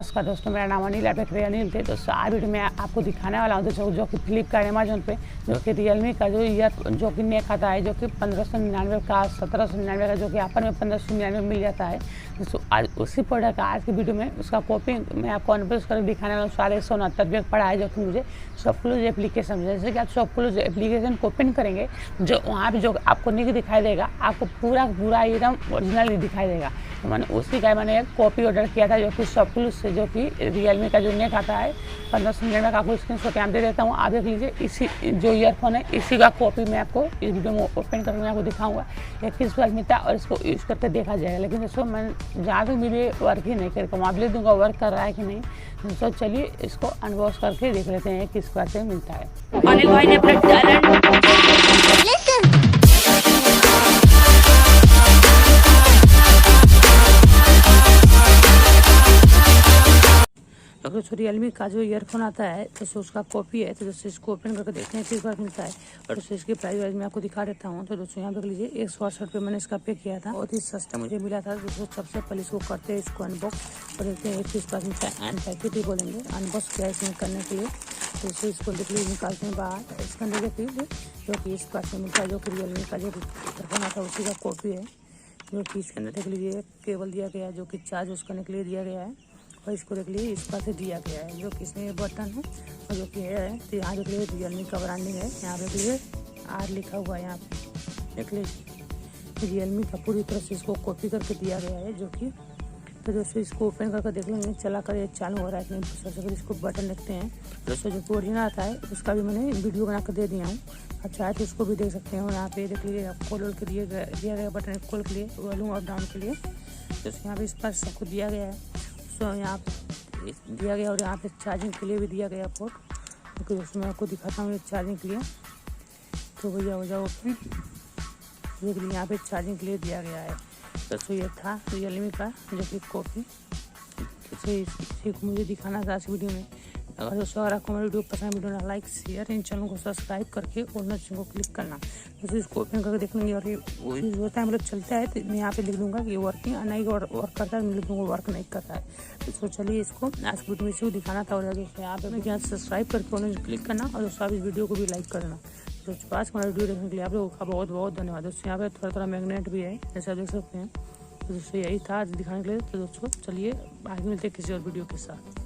नमस्कार दोस्तों, मेरा नाम अनिल, आप देख रहे हैं अनिल थे। दोस्तों आज वीडियो में आपको दिखाने वाला हूँ दोस्तों जो कि फ्लिपकार्ट अमेजोन पे जो कि रियलमी का जो जो कि नेक आता है जो कि 1599 का 1799 का जो कि ऑफर में 1599 मिल जाता है। दोस्तों आज उसी प्रोडक्ट का आज की वीडियो में उसका कॉपी मैं आपको अनबॉक्स करके दिखाने वाला हूँ। 169 पड़ा है जो कि मुझे शॉपक्लूज एप्लीकेशन, जैसे कि आप शॉपक्लूज एप्लीकेशन को ओपन करेंगे जो वहाँ पर जो आपको निक दिखाई देगा, आपको पूरा एकदम ओरिजिनल दिखाई देगा। तो मैंने उसी का मैंने एक कॉपी ऑर्डर किया था जो कि शॉपक्लूज से, जो कि रियलमी का जो नेक आता है 1599 का। आपको स्क्रीन शॉट यहाँ दे देता हूँ, आप देख लीजिए। इसी जो ईयरफोन है इसी का कॉपी मैं आपको इस वीडियो में ओपन करके मैं आपको दिखाऊंगा ये किस प्राइस मिलता है और इसको यूज़ करके देखा जाएगा। लेकिन दोस्तों मैं जहाँ तक मेरे वर्क ही नहीं करके वहाँ ले दूँगा वर्क कर रहा है कि नहीं। दोस्तों चलिए इसको अनबॉक्स करके देख लेते हैं किस प्राइस से मिलता है। अनिल भाई ने अपना टैलेंट तो रियलमी का जो ईयरफोन आता है तो उसका कॉपी है। तो दोस्तों इसको ओपन करके देखते हैं किस बार मिलता है और दोस्तों इसकी प्राइस वाइज मैं आपको दिखा देता हूँ। तो दोस्तों यहाँ देख लीजिए 168 रुपये मैंने इसका पे किया था, बहुत ही सस्ता मुझे मिला था। दोस्तों सबसे पहले इसको करते हैं इसको अनबॉक्स और देखते हैं किस बार मिलता है। एंड पैकेट ही बोलेंगे अनबॉक्स किया इसमें करने के लिए। तो दोस्तों इसको देख लीजिए निकालते हैं बाहर। इसके अंदर देख लीजिए जो कि इस प्राइस में मिलता है जो कि रियलमी का जो ईयरफोन आता है उसी का कॉपी है। जो कि इसके अंदर देख लीजिए केबल दिया गया है जो कि चार्ज यूज़ करने के लिए दिया गया है और इसको देख लीजिए इस पास से दिया गया है जो कि इसमें बटन है और जो कि है। तो यहाँ देख लीजिए रियलमी का ब्रांडिंग है, यहाँ देख लीजिए आर लिखा हुआ है। यहाँ पे देख लीजिए रियलमी का पूरी तरह से इसको कॉपी करके दिया गया है जो कि। तो दोस्तों इसको ओपन करके देख लेंगे चला कर ये चालू हो रहा है कि नहीं। सबसे पहले इसको बटन देखते हैं। दोस्तों जो ओरिजिनल आता है उसका भी मैंने वीडियो बना कर दे दिया हूँ, आप चाहे तो उसको भी देख सकते हैं। यहाँ पे देख लीजिए आप खोल के दिया गया बटन है खोल के लिए, वॉल्यूम अप डाउन के लिए। तो यहाँ पे इस पर सबको दिया गया है। तो यहाँ पे दिया गया और यहाँ पे चार्जिंग के लिए भी दिया गया पोर्ट, क्योंकि दोस्तों मैं आपको दिखाता हूँ चार्जिंग के लिए। तो भैया हो जाओ ओपन, देख लीजिए यहाँ पे चार्जिंग के लिए दिया गया है। दोस्तों ये था रियलमी का जो कि कॉपी, इसी को मुझे दिखाना था इस वीडियो में। अगर दोस्तों अगर आपको मेरी वीडियो पसंद वीडियो ना लाइक शेयर, इन चैनल को सब्सक्राइब करके और नोटिफिकेशन को क्लिक करना। दोस्तों इसको ओपन करके देख लेंगे और ये होता है मतलब चलता है। तो मैं यहाँ पे लिख दूंगा कि वर्किंग नहीं वर्क करता है, मैं लिख दूँगा वर्क नहीं करता है। तो चलिए इसको आज वीडियो में इसी को दिखाना था। और दोस्तों यहाँ पे मैं यहाँ सब्सक्राइब करके और क्लिक करना और दोस्तों आप इस वीडियो को भी लाइक करना। दोस्तों आज हमारा वीडियो देखने के लिए आप लोगों का बहुत बहुत धन्यवाद। दोस्तों यहाँ पे थोड़ा मैग्नेट भी है जैसे आप देख सकते हैं। तो दोस्तों यही था आज दिखाने के लिए। तो दोस्तों चलिए आगे मिलते हैं किसी और वीडियो के साथ।